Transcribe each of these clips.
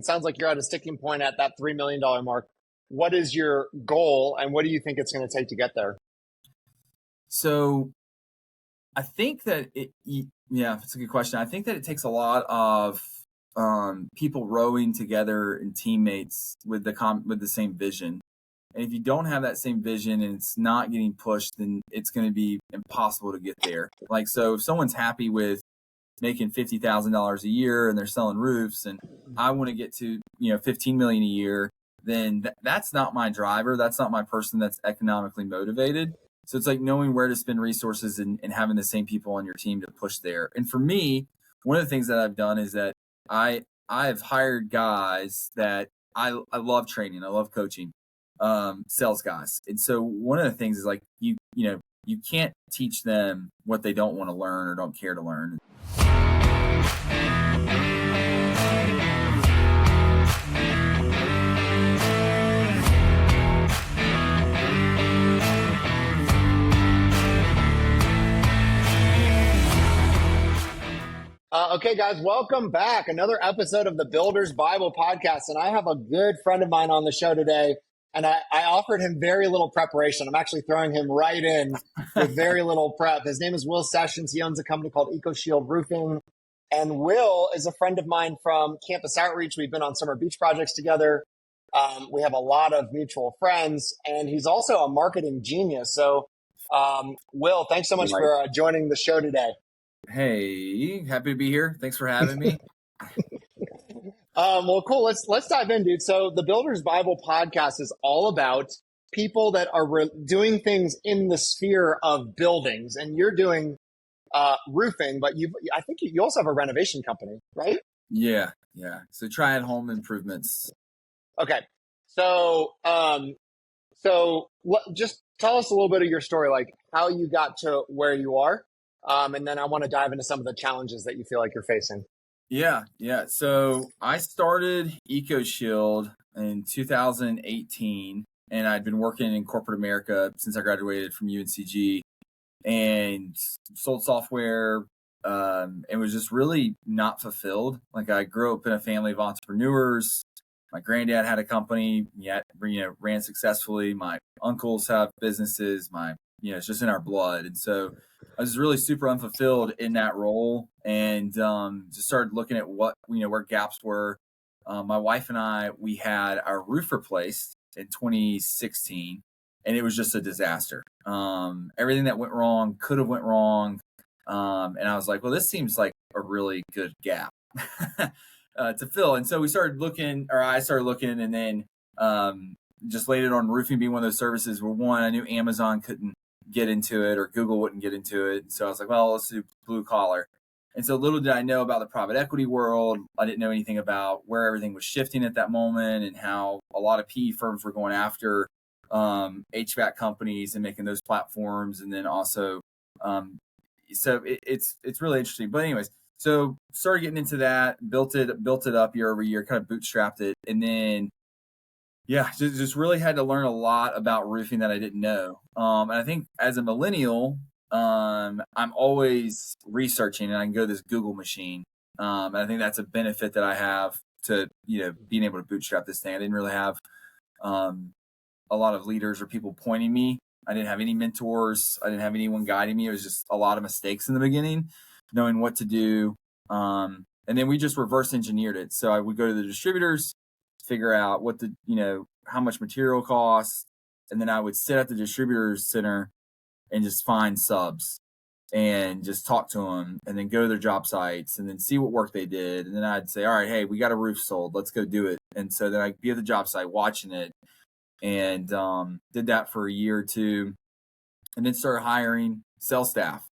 sounds like you're at a sticking point at that $3 million mark. What is your goal and what do you think it's going to take to get there? So I think that it's a good question. I think that it takes a lot of people rowing together and teammates with the same vision. And if you don't have that same vision and it's not getting pushed, then it's going to be impossible to get there. Like, so if someone's happy with making $50,000 a year and they're selling roofs and I want to get to, 15 million a year, then that's not my driver. That's not my person that's economically motivated. So it's like knowing where to spend resources and having the same people on your team to push there. And for me, one of the things that I've done is that I've hired guys that I love training. I love coaching, sales guys. And so one of the things is like, you can't teach them what they don't want to learn or don't care to learn. Okay, guys, welcome back. Another episode of the Builder's Bible Podcast. And I have a good friend of mine on the show today. And I offered him very little preparation. I'm actually throwing him right in with very little prep. His name is Will Sessions. He owns a company called EcoShield Roofing. And Will is a friend of mine from Campus Outreach. We've been on summer beach projects together. We have a lot of mutual friends. And he's also a marketing genius. So, Will, thanks so much for joining the show today. Hey, happy to be here. Thanks for having me. Well, cool. Let's dive in, dude. So the Builder's Bible Podcast is all about people that are doing things in the sphere of buildings, and you're doing roofing, but I think you also have a renovation company, right? Yeah. So Triad Home Improvements. Okay. So just tell us a little bit of your story, like how you got to where you are. And then I want to dive into some of the challenges that you feel like you're facing. Yeah. So I started EcoShield in 2018, and I'd been working in corporate America since I graduated from UNCG and sold software and was just really not fulfilled. Like, I grew up in a family of entrepreneurs. My granddad had a company, ran successfully. My uncles have businesses. It's just in our blood. And so I was really super unfulfilled in that role, and just started looking at where gaps were. My wife and I, we had our roof replaced in 2016, and it was just a disaster. Everything that went wrong could have went wrong. And I was like, well, this seems like a really good gap to fill. And so I started looking, and then just laid it on roofing being one of those services where, one, I knew Amazon couldn't get into it or Google wouldn't get into it. So I was like, well, let's do blue collar. And so little did I know about the private equity world. I didn't know anything about where everything was shifting at that moment and how a lot of PE firms were going after HVAC companies and making those platforms. And then also, so it's really interesting. But anyways, so started getting into that, built it up year over year, kind of bootstrapped it. And then just really had to learn a lot about roofing that I didn't know. And I think as a millennial, I'm always researching, and I can go to this Google machine. And I think that's a benefit that I have to, being able to bootstrap this thing. I didn't really have a lot of leaders or people pointing me. I didn't have any mentors. I didn't have anyone guiding me. It was just a lot of mistakes in the beginning, knowing what to do. And then we just reverse engineered it. So I would go to the distributors, figure out what how much material costs. And then I would sit at the distributors center and just find subs and just talk to them, and then go to their job sites and then see what work they did. And then I'd say, all right, hey, we got a roof sold. Let's go do it. And so then I'd be at the job site watching it, and did that for a year or two, and then started hiring sales staff.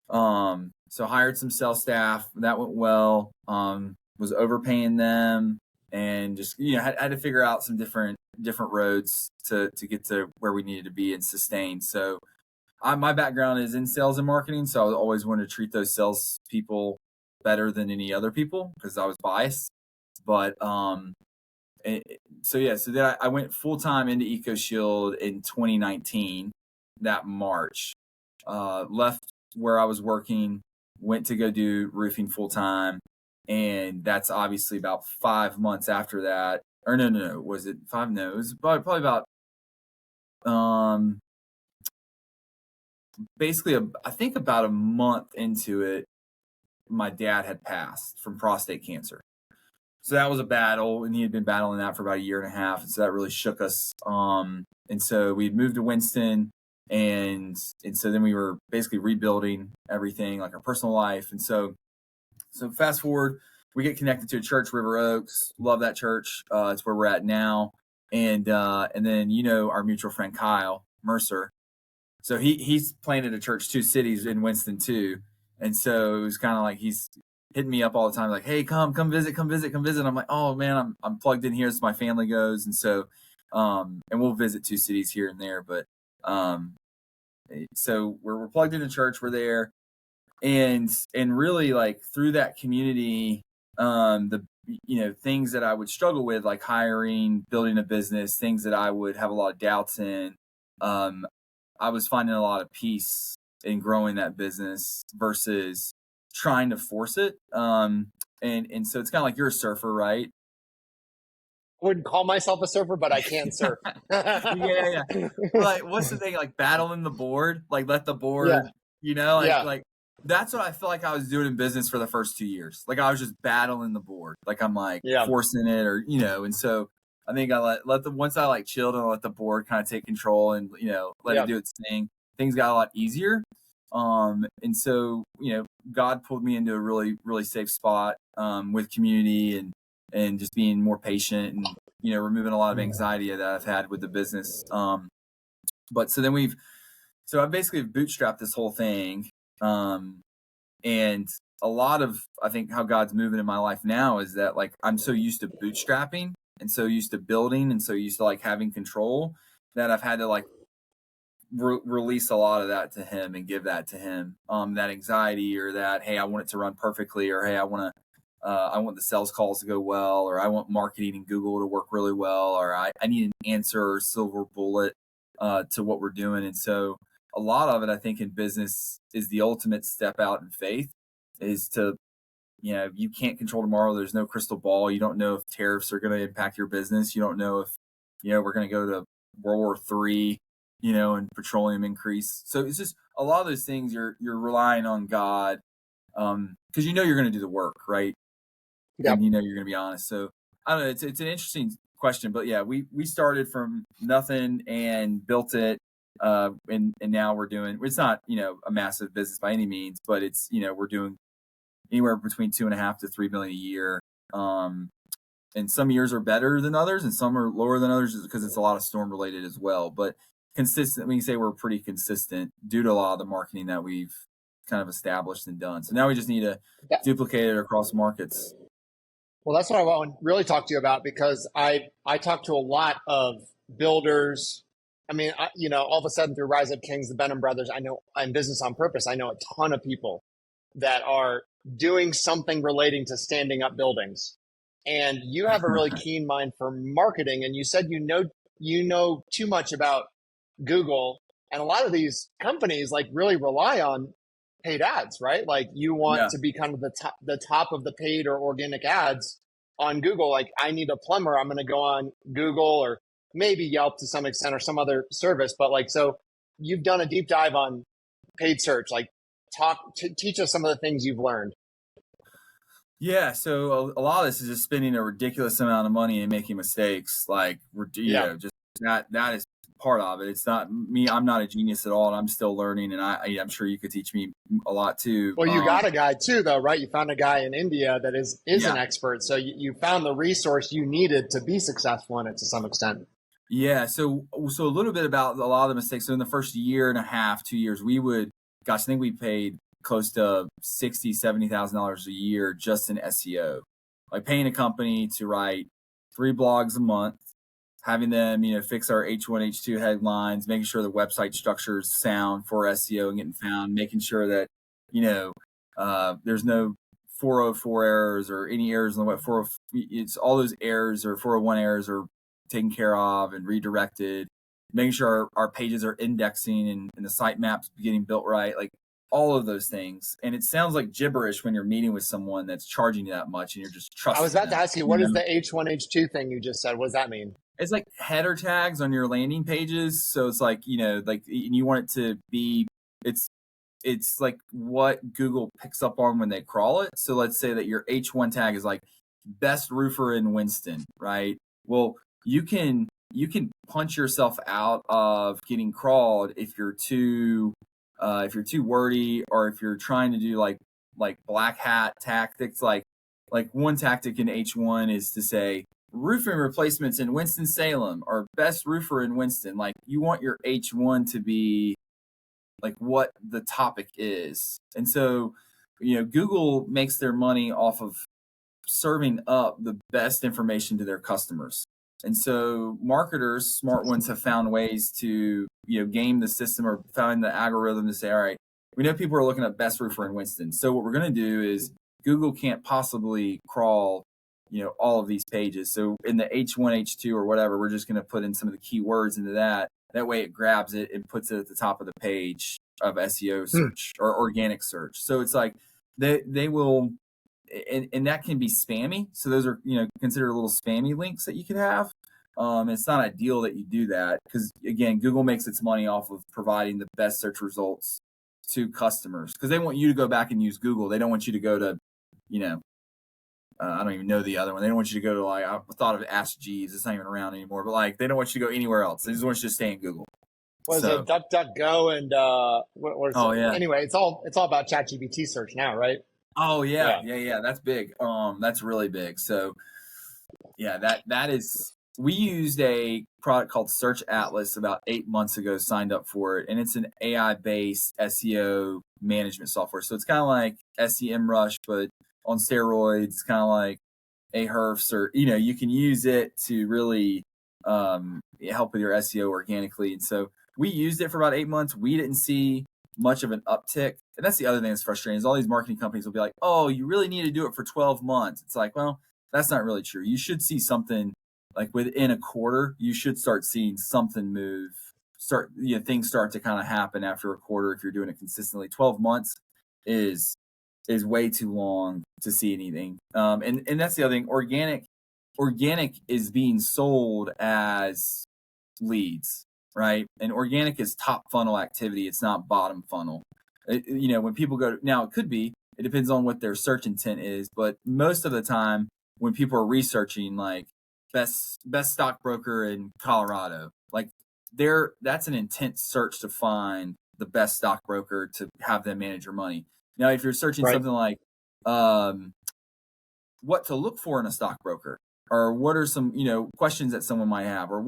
So hired some sales staff. That went well. Was overpaying them. And just, had to figure out some different roads to get to where we needed to be and sustain. So my background is in sales and marketing. So I always wanted to treat those sales people better than any other people because I was biased. But so then I went full time into EcoShield in 2019, that March. Left where I was working, went to go do roofing full time. And that's obviously about 5 months after that. Or no. Was it 5? No, it was probably about, um, basically, I think about a month into it, my dad had passed from prostate cancer. So that was a battle, and he had been battling that for about a year and a half, and so that really shook us. And so we moved to Winston, and so then we were basically rebuilding everything, like our personal life. And so fast forward, we get connected to a church, River Oaks. Love that church. It's where we're at now. And then our mutual friend Kyle Mercer. So he's planted a church 2 cities in Winston too. And so it was kind of like he's hitting me up all the time, like, hey, come visit. I'm like, oh man, I'm plugged in here as my family goes. And so and we'll visit 2 cities here and there. But so we're plugged into church, we're there. And really, like, through that community, the things that I would struggle with, like hiring, building a business, things that I would have a lot of doubts in, I was finding a lot of peace in growing that business versus trying to force it. And so it's kind of like, you're a surfer, right? I wouldn't call myself a surfer, but I can surf. Yeah. Like, what's the thing? Like, battling the board, like, let the board, Yeah. like that's what I feel like I was doing in business for the first 2 years. Like, I was just battling the board. Like, I'm like forcing it, or, and so I think I once I like chilled and let the board kind of take control and, let it do its thing, things got a lot easier. And so, God pulled me into a really, really safe spot, with community and just being more patient and, removing a lot of anxiety that I've had with the business. But so then I basically bootstrapped this whole thing. And a lot of, I think, how God's moving in my life now is that, like, I'm so used to bootstrapping and so used to building and so used to, like, having control, that I've had to, like, release a lot of that to him and give that to him. That anxiety, or that, hey, I want it to run perfectly, or hey, I want the sales calls to go well, or I want marketing and Google to work really well, or I need an answer or silver bullet to what we're doing. And so a lot of it, I think, in business is the ultimate step out in faith, is to, you can't control tomorrow. There's no crystal ball. You don't know if tariffs are going to impact your business. You don't know if, we're going to go to World War III, and petroleum increase. So it's just a lot of those things you're relying on God, because you're going to do the work, right? Yep. And you're going to be honest. So I don't know. It's an interesting question, but yeah, we started from nothing and built it. And now we're doing, it's not, a massive business by any means, but it's, we're doing anywhere between 2.5 to 3 million a year. And some years are better than others and some are lower than others, just because it's a lot of storm related as well. But consistent, we can say we're pretty consistent due to a lot of the marketing that we've kind of established and done. So now we just need to duplicate it across markets. Well, that's what I want to really talk to you about, because I talk to a lot of builders. I mean, all of a sudden through Rise Up Kings, the Benham Brothers, I know, in Business on Purpose, I know a ton of people that are doing something relating to standing up buildings. And you have a really keen mind for marketing. And you said you know too much about Google. And a lot of these companies, like, really rely on paid ads, right? Like, you want to be kind of the top of the paid or organic ads on Google. Like, I need a plumber, I'm going to go on Google, or maybe Yelp to some extent, or some other service. But, like, so you've done a deep dive on paid search. Like, teach us some of the things you've learned. Yeah, so a lot of this is just spending a ridiculous amount of money and making mistakes. Like, just that is part of it. It's not me. I'm not a genius at all, and I'm still learning. And I'm sure you could teach me a lot too. Well, you got a guy too, though, right? You found a guy in India that is an expert. So you found the resource you needed to be successful in it to some extent. Yeah. So a little bit about a lot of the mistakes. So in the first year and a half, 2 years, I think we paid close to $60,000, $70,000 a year just in SEO, like paying a company to write 3 blogs a month, having them, fix our H1, H2 headlines, making sure the website structure is sound for SEO and getting found, making sure that, there's no 404 errors or any errors in the web. It's all those errors or 401 errors are taken care of and redirected, making sure our pages are indexing and the site maps getting built right. Like, all of those things. And it sounds like gibberish when you're meeting with someone that's charging you that much and you're just I was trusting about to them. ask you, what is the H1, H2 thing you just said? What does that mean? It's like header tags on your landing pages. So it's like, like you want it to be, it's like what Google picks up on when they crawl it. So let's say that your H1 tag is like best roofer in Winston, right? Well, you can punch yourself out of getting crawled if you're too wordy, or if you're trying to do like black hat tactics. Like one tactic in H1 is to say roofing replacements in Winston-Salem, or best roofer in Winston. Like you want your H1 to be like what the topic is. And so, Google makes their money off of serving up the best information to their customers. And so marketers, smart ones, have found ways to, game the system or find the algorithm to say, all right, we know people are looking at best roofer in Winston. So what we're going to do is Google can't possibly crawl, all of these pages. So in the H1, H2 or whatever, we're just going to put in some of the keywords into that. That way it grabs it and puts it at the top of the page of SEO search or organic search. So it's like they will, and that can be spammy. So those are, considered little spammy links that you could have. It's not ideal that you do that because, again, Google makes its money off of providing the best search results to customers because they want you to go back and use Google. They don't want you to go to, I don't even know the other one. They don't want you to go to, like, I thought of Ask Jeeves. It's not even around anymore. But, like, they don't want you to go anywhere else. They just want you to stay in Google. What is it? DuckDuckGo and what is it? Yeah. Anyway, it's all about ChatGPT search now, right? Oh yeah. That's big. That's really big. So yeah, that is. We used a product called Search Atlas about 8 months ago. Signed up for it, and it's an AI-based SEO management software. So it's kind of like SEMrush, but on steroids. It's kind of like Ahrefs, or you can use it to really help with your SEO organically. And so we used it for about 8 months. We didn't see much of an uptick. And that's the other thing that's frustrating is all these marketing companies will be like, oh, you really need to do it for 12 months. It's like, well, that's not really true. You should see something like within a quarter. You should start seeing something move, things start to kind of happen after a quarter if you're doing it consistently. 12 months is way too long to see anything. And that's the other thing. Organic is being sold as leads, right? And organic is top funnel activity. It's not bottom funnel. When people go now, it depends on what their search intent is, but most of the time when people are researching like best stockbroker in Colorado, like that's an intense search to find the best stockbroker to have them manage your money. Now, if you're searching something like what to look for in a stockbroker, or what are some questions that someone might have, or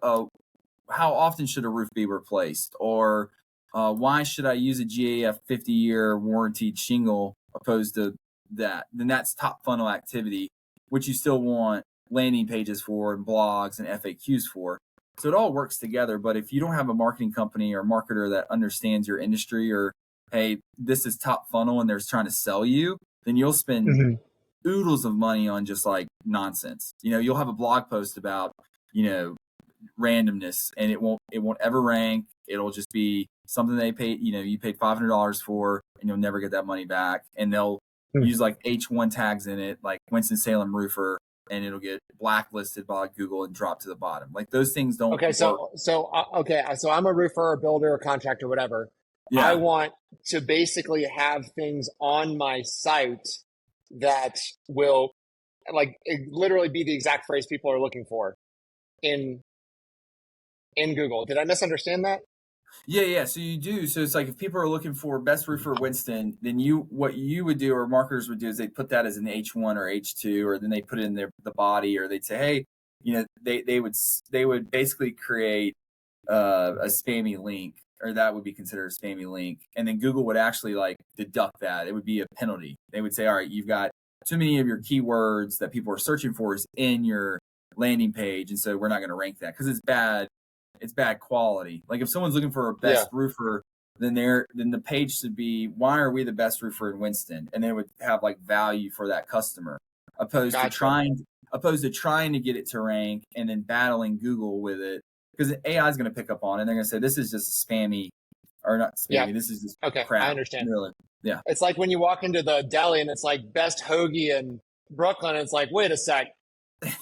how often should a roof be replaced, or why should I use a GAF 50-year warranted shingle opposed to that? Then that's top funnel activity, which you still want landing pages for and blogs and FAQs for. So it all works together. But if you don't have a marketing company or marketer that understands your industry, or hey, this is top funnel and they're trying to sell you, then you'll spend oodles of money on just like nonsense. You'll have a blog post about randomness, and it won't ever rank. It'll just be something they paid, you paid $500 for, and you'll never get that money back. And they'll use like H1 tags in it, like Winston-Salem roofer, and it'll get blacklisted by Google and drop to the bottom. Like those things don't work. So I'm a roofer or builder or contractor, whatever. Yeah. I want to basically have things on my site that will literally be the exact phrase people are looking for in Google. Did I misunderstand that? Yeah. So you do. So it's like if people are looking for best roofer Winston, then what you would do, or marketers would do, is they put that as an H1 or H2, or then they put it in the body, or they'd say, hey, they would basically create a spammy link, or that would be considered a spammy link. And then Google would actually like deduct that. It would be a penalty. They would say, all right, you've got too many of your keywords that people are searching for is in your landing page. And so we're not going to rank that because it's bad. It's bad quality. Like if someone's looking for a best roofer, then the page should be, why are we the best roofer in Winston? And then it would have like value for that customer, opposed to trying to get it to rank and then battling Google with it, because AI is going to pick up on it. And they're going to say, this is just a spammy or not Yeah. spammy. This is just Okay. I crap. understand. Really. Yeah. It's like when you walk into the deli and it's like best hoagie in Brooklyn. And it's like, wait a sec.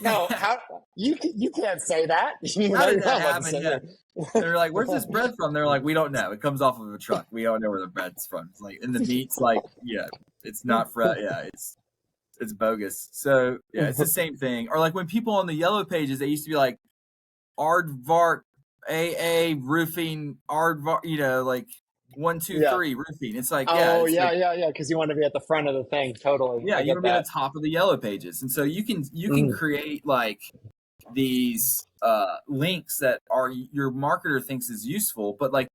No, how you can't say that. How did You're that not allowed to happen? say Yeah. They're like, where's this bread from? They're like, we don't know. It comes off of a truck. We don't know where the bread's from. It's like, and the meat's like, yeah, it's not fresh. Yeah, it's bogus. So yeah, it's the same thing. Or like when people on the yellow pages, they used to be like Aardvark AA roofing, Aardvark, like 123 roofing. It's like, yeah, Oh, it's like, yeah. Because you want to be at the front of the thing. Totally. yeah, I you get want to be at that. the top of the yellow pages. And so you can create like these links that are your marketer thinks is useful, but like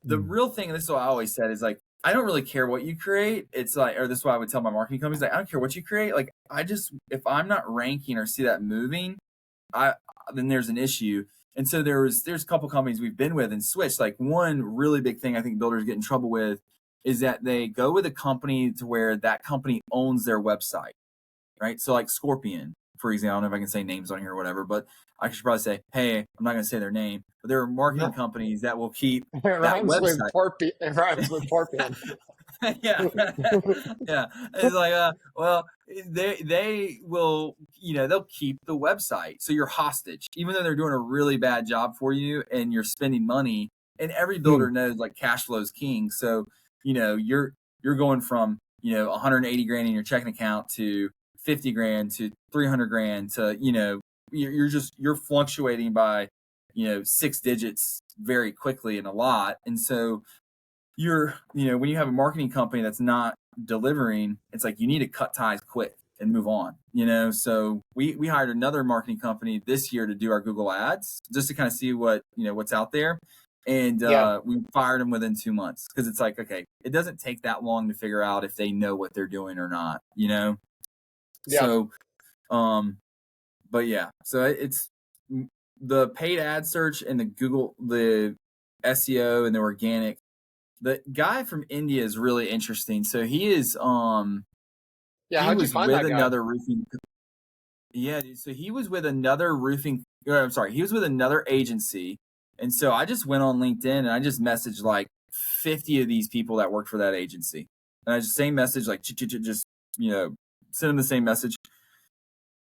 the real thing, and this is what I always said, is like, I don't really care what you create. It's like, or this is what I would tell my marketing companies, like, I don't care what you create. Like, if I'm not ranking or see that moving, then there's an issue. And so there's a couple companies we've been with and switched. Like one really big thing I think builders get in trouble with is that they go with a company to where that company owns their website, right? So like Scorpion, for example, I don't know if I can say names on here or whatever, but I should probably say, hey, I'm not going to say their name, but there are marketing companies that will keep It that rhymes with website. It rhymes with Porpian. Yeah. Yeah. It's like, well, they will, they'll keep the website. So you're hostage, even though they're doing a really bad job for you and you're spending money. And every builder knows like cash flow is king. So, you're going from, 180 grand in your checking account to 50 grand to 300 grand to, you're fluctuating by, 6 digits very quickly and a lot. And so when you have a marketing company that's not delivering, it's like you need to cut ties quick and move on, so we hired another marketing company this year to do our Google ads just to kind of see what's out there. And we fired them within 2 months because it's like, okay, it doesn't take that long to figure out if they know what they're doing or not, so but yeah, so it's the paid ad search and the SEO and the organic. The guy from India is really interesting. So he is he How'd you was find with that guy? another roofing. Yeah, dude. So he was with another roofing. I'm sorry, he was with another agency. And so I just went on LinkedIn and I just messaged like 50 of these people that worked for that agency. And I just same message, like just send them the same message.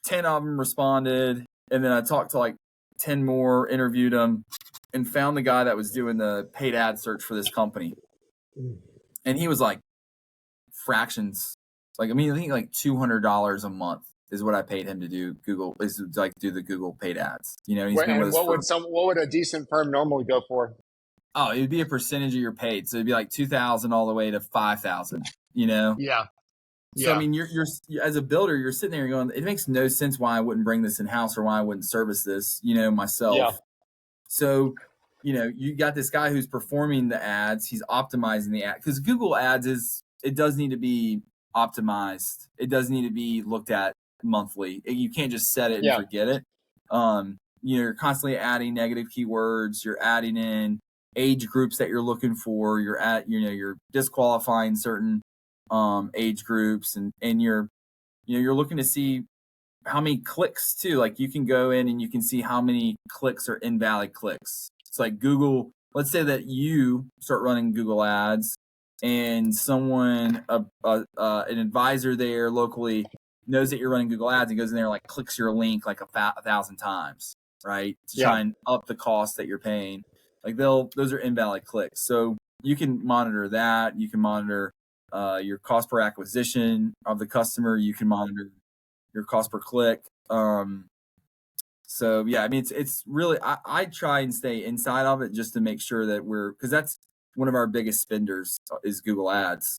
10 of them responded, and then I talked to like 10 more, interviewed them, and found the guy that was doing the paid ad search for this company. And he was like fractions. Like, I think like $200 a month is what I paid him to do Google, is to like do the Google paid ads. He's been with us What would a decent firm normally go for? Oh, it would be a percentage of your paid. So it'd be like 2,000 all the way to 5,000, Yeah. So, I mean, you're as a builder, you're sitting there going, it makes no sense why I wouldn't bring this in house or why I wouldn't service this, myself. Yeah. So, you got this guy who's performing the ads. He's optimizing the ad because Google ads it does need to be optimized. It does need to be looked at monthly. You can't just set it and forget it. You're constantly adding negative keywords. You're adding in age groups that you're looking for. You're disqualifying certain age groups, and you're looking to see how many clicks too. Like you can go in and you can see how many clicks are invalid clicks. It's like Google, let's say that you start running Google ads and someone, an advisor there locally knows that you're running Google ads and goes in there and like clicks your link like 1,000 times, right? To try and up the cost that you're paying. Like those are invalid clicks. So you can monitor that. You can monitor your cost per acquisition of the customer. You can monitor your cost per click. So yeah, I mean, it's really, I try and stay inside of it just to make sure that because that's one of our biggest spenders is Google ads.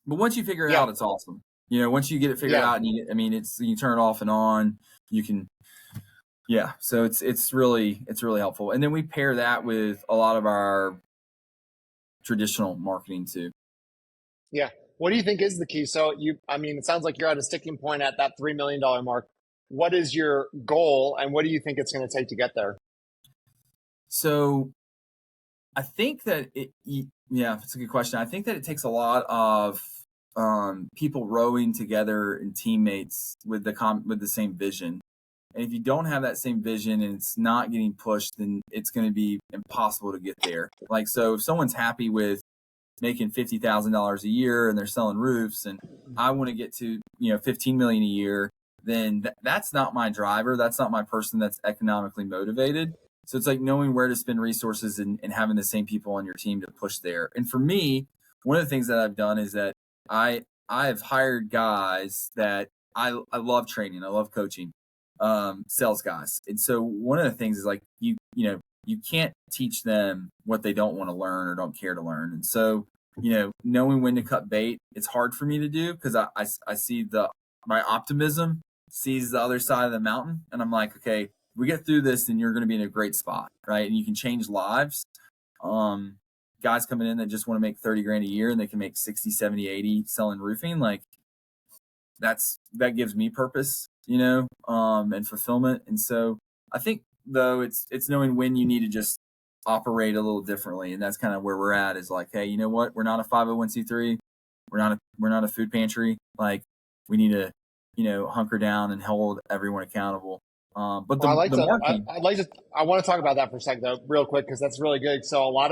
But once you figure it out, it's awesome. Once you get it figured out and you turn it off and on, you can, so it's really helpful. And then we pair that with a lot of our traditional marketing too. Yeah. What do you think is the key? So it sounds like you're at a sticking point at that $3 million mark. What is your goal and what do you think it's going to take to get there? So I think that it's a good question. I think that it takes a lot of people rowing together and teammates with the same vision. And if you don't have that same vision and it's not getting pushed, then it's going to be impossible to get there. Like, so if someone's happy with making $50,000 a year and they're selling roofs, and I want to get to, 15 million a year, then that's not my driver. That's not my person that's economically motivated. So it's like knowing where to spend resources and having the same people on your team to push there. And for me, one of the things that I've done is that I've hired guys that I love training. I love coaching, sales guys. And so one of the things is like, you can't teach them what they don't want to learn or don't care to learn. And so, knowing when to cut bait, it's hard for me to do because I see my optimism sees the other side of the mountain. And I'm like, okay, we get through this, then you're going to be in a great spot. Right. And you can change lives. Guys coming in that just want to make 30 grand a year and they can make 60, 70, 80 selling roofing. Like that gives me purpose, and fulfillment. And so I think though it's knowing when you need to just operate a little differently. And that's kind of where we're at, is like, hey, you know what? We're not a 501c3. We're not a food pantry. Like we need to, hunker down and hold everyone accountable. But Well, marketing. I want to talk about that for a second though, real quick, because that's really good. So a lot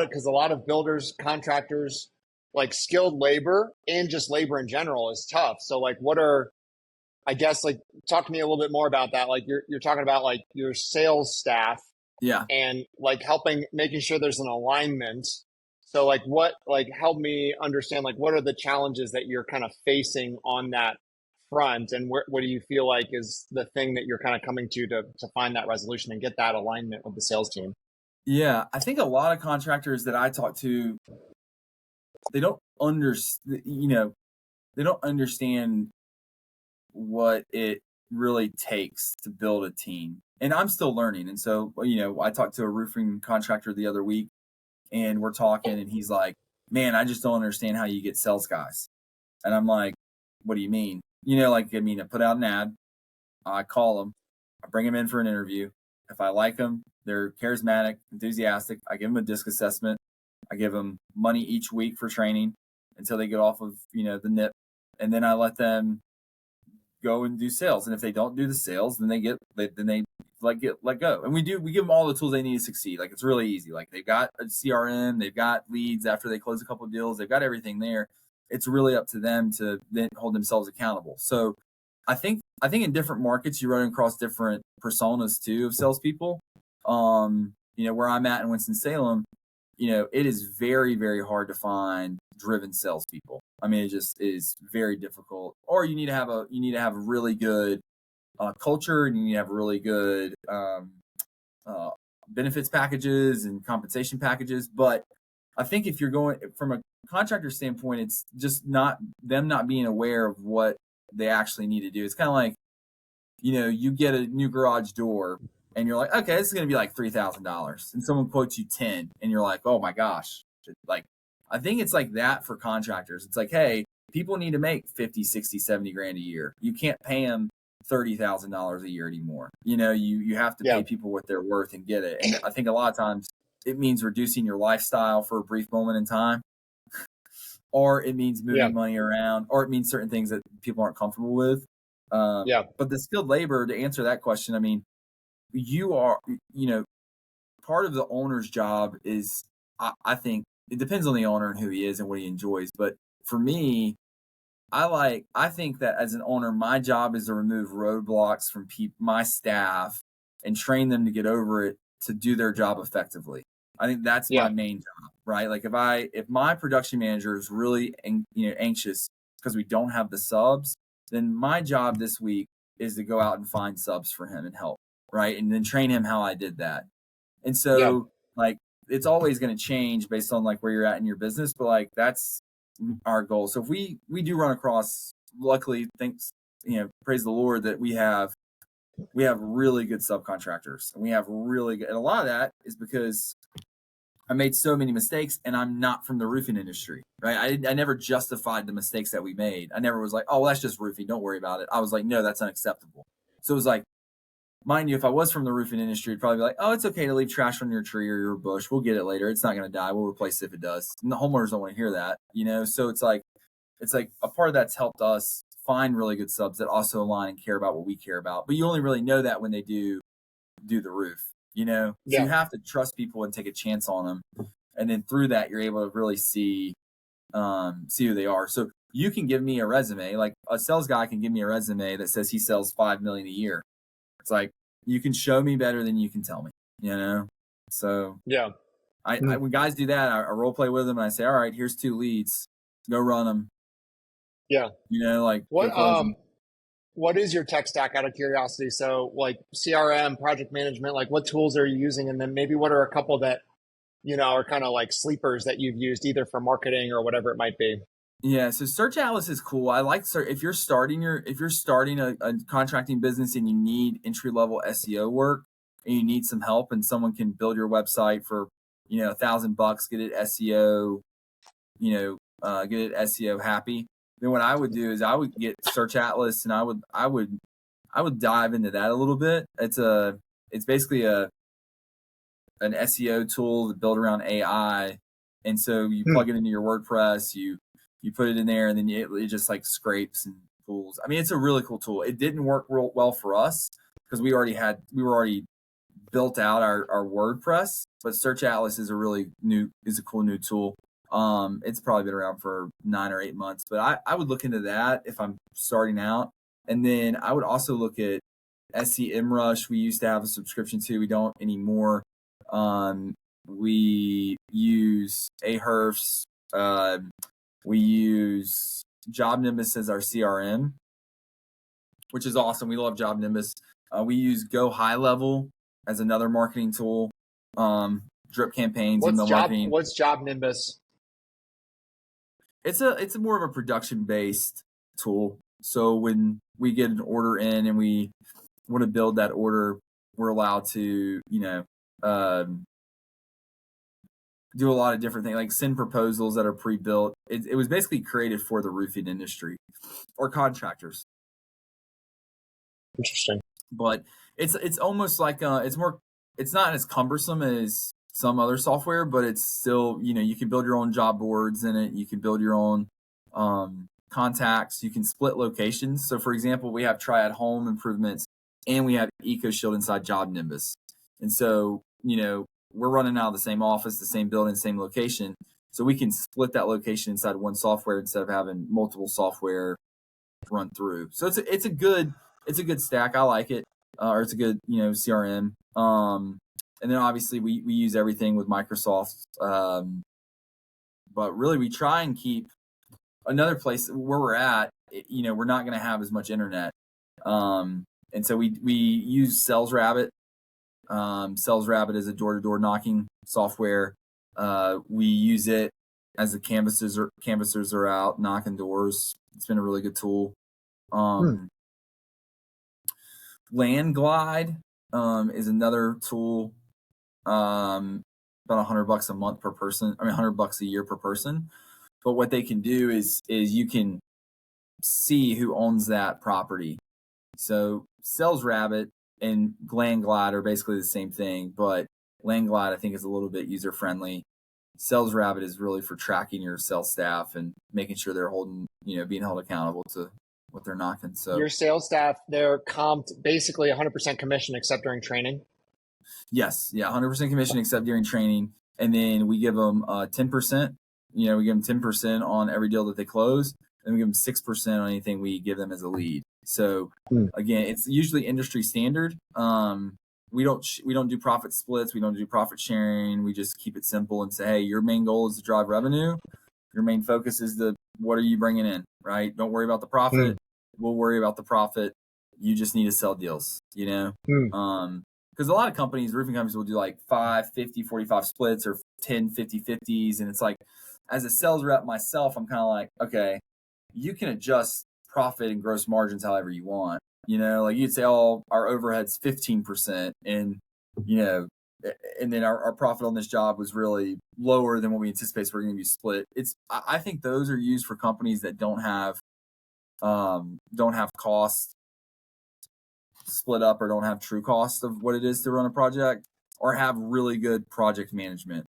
of builders, contractors, like skilled labor and just labor in general is tough. So like, talk to me a little bit more about that. Like you're talking about like your sales staff, Yeah. and like making sure there's an alignment. So like help me understand, like, what are the challenges that you're kind of facing on that front, and what do you feel like is the thing that you're kind of coming to find that resolution and get that alignment with the sales team? Yeah. I think a lot of contractors that I talk to, they don't understand what it really takes to build a team. And I'm still learning. And so, I talked to a roofing contractor the other week and we're talking and he's like, man, I just don't understand how you get sales guys. And I'm like, what do you mean? I put out an ad, I call them, I bring them in for an interview. If I like them, they're charismatic, enthusiastic. I give them a disc assessment. I give them money each week for training until they get off of, the NIP. And then I let them go and do sales. And if they don't do the sales, then they let go. And we give them all the tools they need to succeed. Like it's really easy. Like they've got a CRM, they've got leads after they close a couple of deals, they've got everything there. It's really up to them to then hold themselves accountable. So I think in different markets you run across different personas too of salespeople. Where I'm at in Winston-Salem, it is very, very hard to find driven salespeople. I mean, it just is very difficult. Or you need to have a really good culture, and you need to have really good benefits packages and compensation packages. But I think if you're going from a contractor standpoint, it's just not being aware of what they actually need to do. It's kind of like, you get a new garage door and you're like, okay, this is going to be like $3,000. And someone quotes you 10 and you're like, oh my gosh. Like, I think it's like that for contractors. It's like, hey, people need to make 50, 60, 70 grand a year. You can't pay them $30,000 a year anymore. You have to pay people what they're worth and get it. And I think a lot of times it means reducing your lifestyle for a brief moment in time, or it means moving money around, or it means certain things that people aren't comfortable with. But the skilled labor, to answer that question, I mean, you are, part of the owner's job is, I think it depends on the owner and who he is and what he enjoys. But for me, I think that as an owner, my job is to remove roadblocks from my staff and train them to get over it to do their job effectively. I think that's my main job, right? Like if my production manager is really, anxious because we don't have the subs, then my job this week is to go out and find subs for him and help, right? And then train him how I did that. And so like, it's always going to change based on like where you're at in your business, but like, that's our goal. So if we do run across, luckily, thanks, praise the Lord that we have really good subcontractors, and we have really good, and a lot of that is because I made so many mistakes and I'm not from the roofing industry, right? I never justified the mistakes that we made. I never was like, oh, well, that's just roofing, don't worry about it. I was like, no, that's unacceptable. So it was like, mind you, if I was from the roofing industry, it'd probably be like, oh, it's okay to leave trash on your tree or your bush. We'll get it later. It's not going to die. We'll replace it if it does. And the homeowners don't want to hear that, So it's like a part of that's helped us find really good subs that also align and care about what we care about. But you only really know that when they do the roof, So you have to trust people and take a chance on them. And then through that, you're able to really see who they are. So you can give me a resume, like a sales guy can give me a resume that says he sells 5 million a year. It's like, you can show me better than you can tell me, So when guys do that, I role play with them and I say, all right, here's 2 leads, go run them. Yeah. What is your tech stack out of curiosity? So like CRM, project management, like what tools are you using? And then maybe what are a couple that, are kind of like sleepers that you've used either for marketing or whatever it might be? Yeah. So Search Atlas is cool. I like if you're starting a contracting business and you need entry-level SEO work and you need some help and someone can build your website for, $1,000, get it SEO, get it SEO happy. Then what I would do is I would get Search Atlas and I would dive into that a little bit. It's basically an SEO tool to build around AI. And so you plug it into your WordPress, you put it in there, and then it just like scrapes and pulls. I mean, it's a really cool tool. It didn't work real well for us because we were already built out our WordPress, but Search Atlas is a cool new tool. It's probably been around for 9 or 8 months, but I would look into that if I'm starting out. And then I would also look at SEMrush. We used to have a subscription to, we don't anymore. We use Ahrefs. We use Job Nimbus as our CRM, which is awesome. We love Job Nimbus. We use Go High Level as another marketing tool. Drip campaigns, email marketing. What's Job Nimbus? It's a more of a production-based tool. So when we get an order in and we want to build that order, we're allowed to, do a lot of different things, like send proposals that are pre-built. It was basically created for the roofing industry or contractors. Interesting. But it's almost like it's not as cumbersome as some other software, but it's still, you can build your own job boards in it. You can build your own contacts. You can split locations. So for example, we have Triad Home Improvements and we have EcoShield inside Job Nimbus. And so, we're running out of the same office, the same building, same location. So we can split that location inside one software instead of having multiple software run through. So it's a good stack. I like it. Or it's a good, CRM. And then obviously we use everything with Microsoft. But really we try and keep another place where we're at, we're not going to have as much internet. And so we use Sales Rabbit. Sales Rabbit is a door-to-door knocking software. We use it as the canvassers are out knocking doors. It's been a really good tool. Landglide is another tool. About $100 a month per person. $100 a year per person. But what they can do is you can see who owns that property. So Sales Rabbit and Landglide are basically the same thing, but Landglide I think is a little bit user friendly. Sales Rabbit is really for tracking your sales staff and making sure they're being held accountable to what they're knocking. So your sales staff, they're comped basically 100% commission except during training. Yes, yeah, 100% commission except during training, and then we give them 10%. We give them 10% on every deal that they close, and we give them 6% on anything we give them as a lead. So again, it's usually industry standard. We don't do profit splits. We don't do profit sharing. We just keep it simple and say, hey, your main goal is to drive revenue. Your main focus is what are you bringing in, right? Don't worry about the profit. We'll worry about the profit. You just need to sell deals, because a lot of roofing companies will do like 5, 50, 45 splits or 10, 50, 50s. And it's like, as a sales rep myself, I'm kind of like, okay, you can adjust profit and gross margins however you want. Like you'd say, oh, our overhead's 15%. And, and then our profit on this job was really lower than what we anticipate. So we're going to be split. I think those are used for companies that don't have costs split up or don't have true cost of what it is to run a project or have really good project management.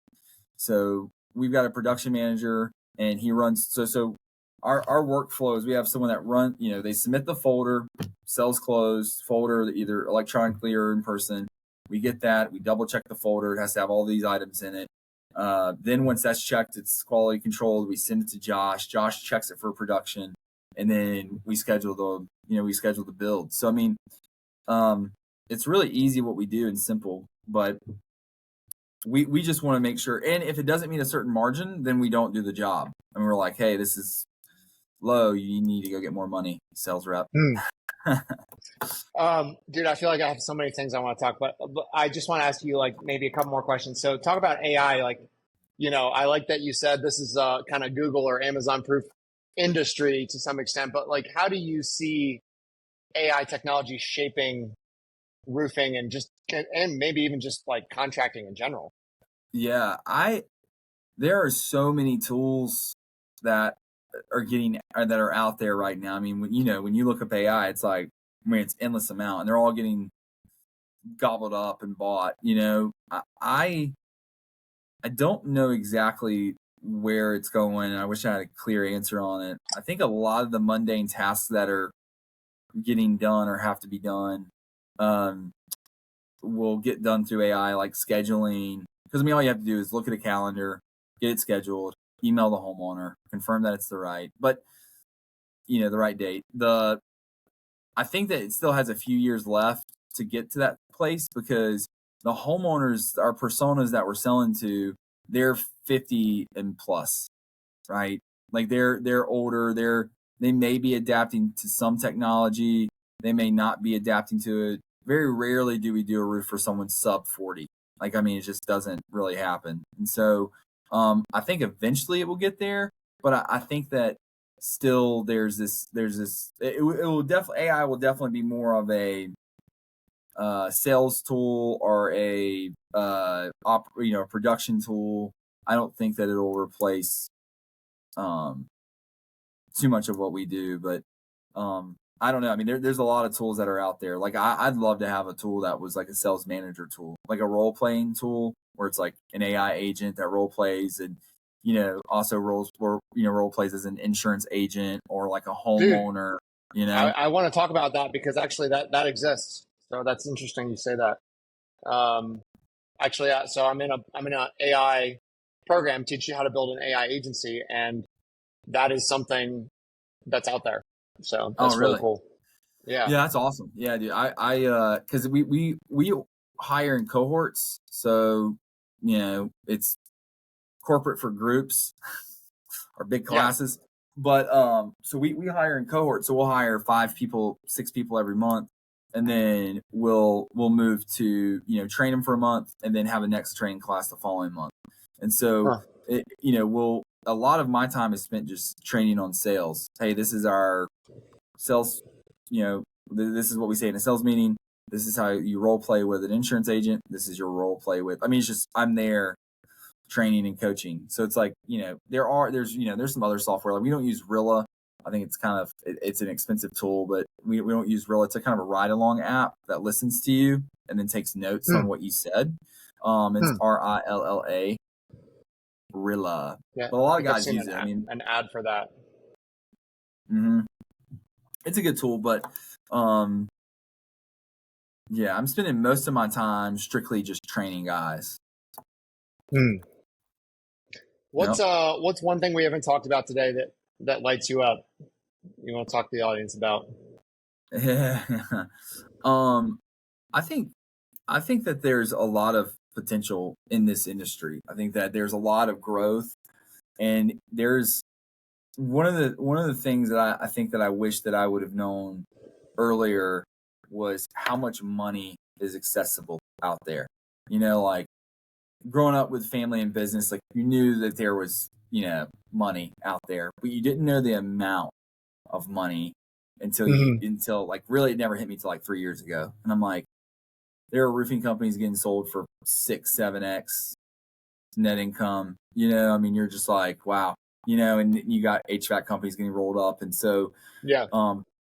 So we've got a production manager and he runs. So our workflows, we have someone that they submit the folder, sales closed, folder either electronically or in person. We get that, we double check the folder. It has to have all these items in it. Then once that's checked, it's quality controlled. We send it to Josh. Josh checks it for production, and then we schedule the build. So I mean, it's really easy what we do and simple, but we just want to make sure. And if it doesn't meet a certain margin, then we don't do the job. And we're like, hey, this is low. You need to go get more money, sales rep. Dude, I feel like I have so many things I want to talk about, but I just want to ask you like maybe a couple more questions. So talk about AI. Like, I like that you said this is kind of Google or Amazon proof industry to some extent, but like, how do you see AI technology shaping roofing and maybe even just like contracting in general? Yeah, there are so many tools that are out there right now. I mean, when you look up AI, it's like, I mean, it's endless amount, and they're all getting gobbled up and bought. I don't know exactly where it's going. And I wish I had a clear answer on it. I think a lot of the mundane tasks that are getting done or have to be done will get done through AI, like scheduling. Because I mean, all you have to do is look at a calendar, get it scheduled, email the homeowner, confirm that it's the right date. I think that it still has a few years left to get to that place, because the homeowners, our personas that we're selling to, they're 50 and plus, right? Like they're older, they may be adapting to some technology, they may not be adapting to it. Very rarely do we do a roof for someone sub 40. Like, I mean, it just doesn't really happen. And so I think eventually it will get there, but I think that still there's this it will definitely, AI will definitely be more of a sales tool or a production tool. I don't think that it'll replace too much of what we do, but I don't know. I mean, there's a lot of tools that are out there. Like I'd love to have a tool that was like a sales manager tool, like a role playing tool where it's like an AI agent that role plays and also role plays as an insurance agent or like a homeowner. Dude, I want to talk about that because actually that exists. So that's interesting you say that. So I'm in an AI program, teach you how to build an AI agency, and that is something that's out there. So that's really cool. Yeah. Yeah, that's awesome. Yeah, dude. I because we hire in cohorts, so it's corporate for groups or big classes. Yeah. But so we hire in cohorts. So we'll hire 5 people, 6 people every month, and then we'll move to train them for a month, and then have a next training class the following month. And so a lot of my time is spent just training on sales. Hey, this is our sales. This is what we say in a sales meeting. This is how you role play with an insurance agent. This is your role play with. I mean, it's just I'm there training and coaching. So it's like there's some other software. Like we don't use Rilla. I think it's an expensive tool, but we don't use Rilla. It's a kind of a ride along app that listens to you and then takes notes on what you said. It's RILLA. Rilla. Yeah, but a lot of guys use it. I mean, an ad for that. Mm-hmm. It's a good tool, but yeah, I'm spending most of my time strictly just training guys. What's one thing we haven't talked about today that lights you up? You want to talk to the audience about? Yeah. I think that there's a lot of potential in this industry. I think that there's a lot of growth, and there's one of the things that I think that I wish that I would have known earlier was how much money is accessible out there. Like growing up with family and business, like you knew that there was, money out there, but you didn't know the amount of money until like really it never hit me till like 3 years ago. And I'm like, there are roofing companies getting sold for 6, 7x net income. I mean, you're just like, wow, and you got HVAC companies getting rolled up. And so,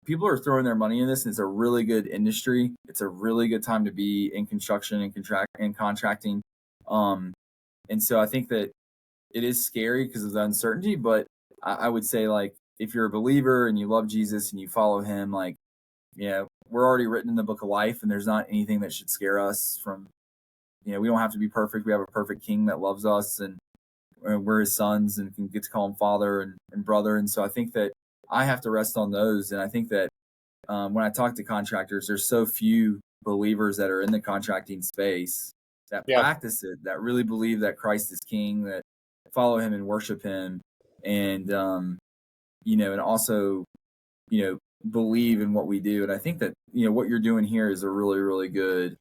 people are throwing their money in this, and it's a really good industry. It's a really good time to be in construction and contracting. And so I think that it is scary because of the uncertainty, but I would say like if you're a believer and you love Jesus and you follow him, like, we're already written in the book of life, and there's not anything that should scare us from, we don't have to be perfect. We have a perfect king that loves us, and we're his sons and can get to call him father and brother. And so I think that I have to rest on those. And I think that when I talk to contractors, there's so few believers that are in the contracting space that practice it, that really believe that Christ is king, that follow him and worship him. And, and also, believe in what we do. And I think that, what you're doing here is a really, really good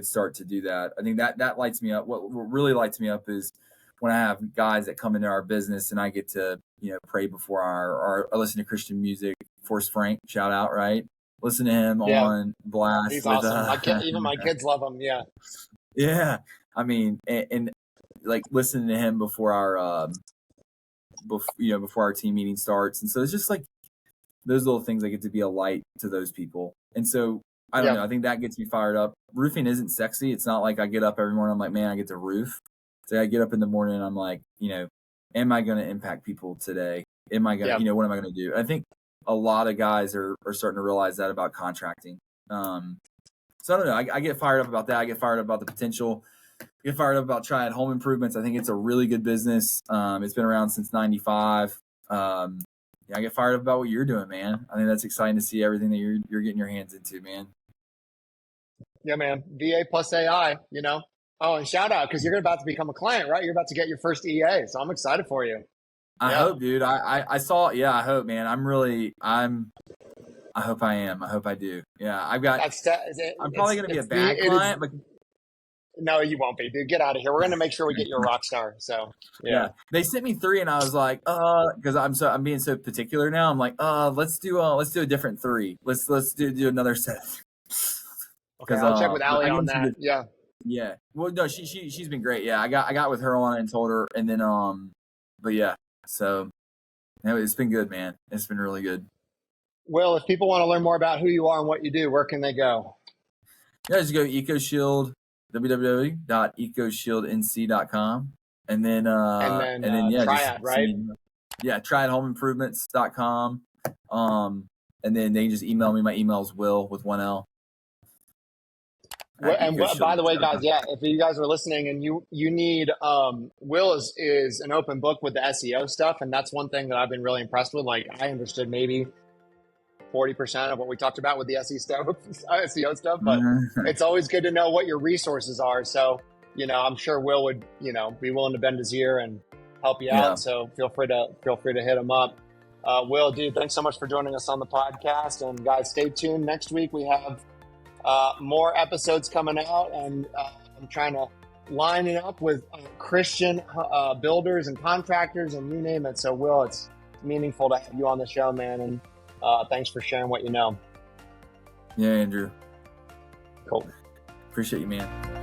start to do that. I think that lights me up. What really lights me up is when I have guys that come into our business and I get to, pray before I listen to Christian music. Forrest Frank, shout out, right? Listen to him on blast. He's awesome. Even my kids love him. Yeah. Yeah. I mean, and like listening to him before our, before our team meeting starts. And so it's just like those little things that get to be a light to those people. And so I don't know. I think that gets me fired up. Roofing isn't sexy. It's not like I get up every morning, I'm like, man, I get to roof. So I get up in the morning and I'm like, am I going to impact people today? Am I going to, what am I going to do? I think a lot of guys are starting to realize that about contracting. So I don't know. I get fired up about that. I get fired up about the potential. I get fired up about Triad Home Improvements. I think it's a really good business. It's been around since 95. I get fired up about what you're doing, man. I think that's exciting to see everything that you're getting your hands into, man. Yeah, man. VA plus AI, Oh, and shout out, because you're about to become a client, right? You're about to get your first EA. So I'm excited for you. I hope, dude. I saw, I hope, man. I hope I am. I hope I do. Yeah. I'm probably going to be a bad client, but no, you won't be, dude. Get out of here. We're going to make sure we get you a rock star. So yeah. They sent me 3 and I was like, because I'm being so particular now. I'm like, let's do a different 3. Let's do another set. Okay, I'll check with Allie on that. Yeah. Yeah. Well, no, she's been great. Yeah. I got with her on it and told her, and then, but yeah, so it's been good, man. It's been really good. Will, if people want to learn more about who you are and what you do, where can they go? Yeah, just go to EcoShield, www.ecoshieldnc.com. And then Triad, right? Yeah, triadhomeimprovements.com. And then they can just email me. My email is Will with 1 L. And by the way, guys, if you guys are listening and you need, Will is an open book with the SEO stuff. And that's one thing that I've been really impressed with. Like, I understood maybe 40% of what we talked about with the SEO stuff, but it's always good to know what your resources are. So, I'm sure Will would, be willing to bend his ear and help you out. So feel free to hit him up. Will, dude, thanks so much for joining us on the podcast. And guys, stay tuned. Next week we have more episodes coming out, and I'm trying to line it up with Christian builders and contractors and you name it. So Will, it's meaningful to have you on the show, man. And thanks for sharing what you know. Yeah, Andrew. Cool. Appreciate you, man.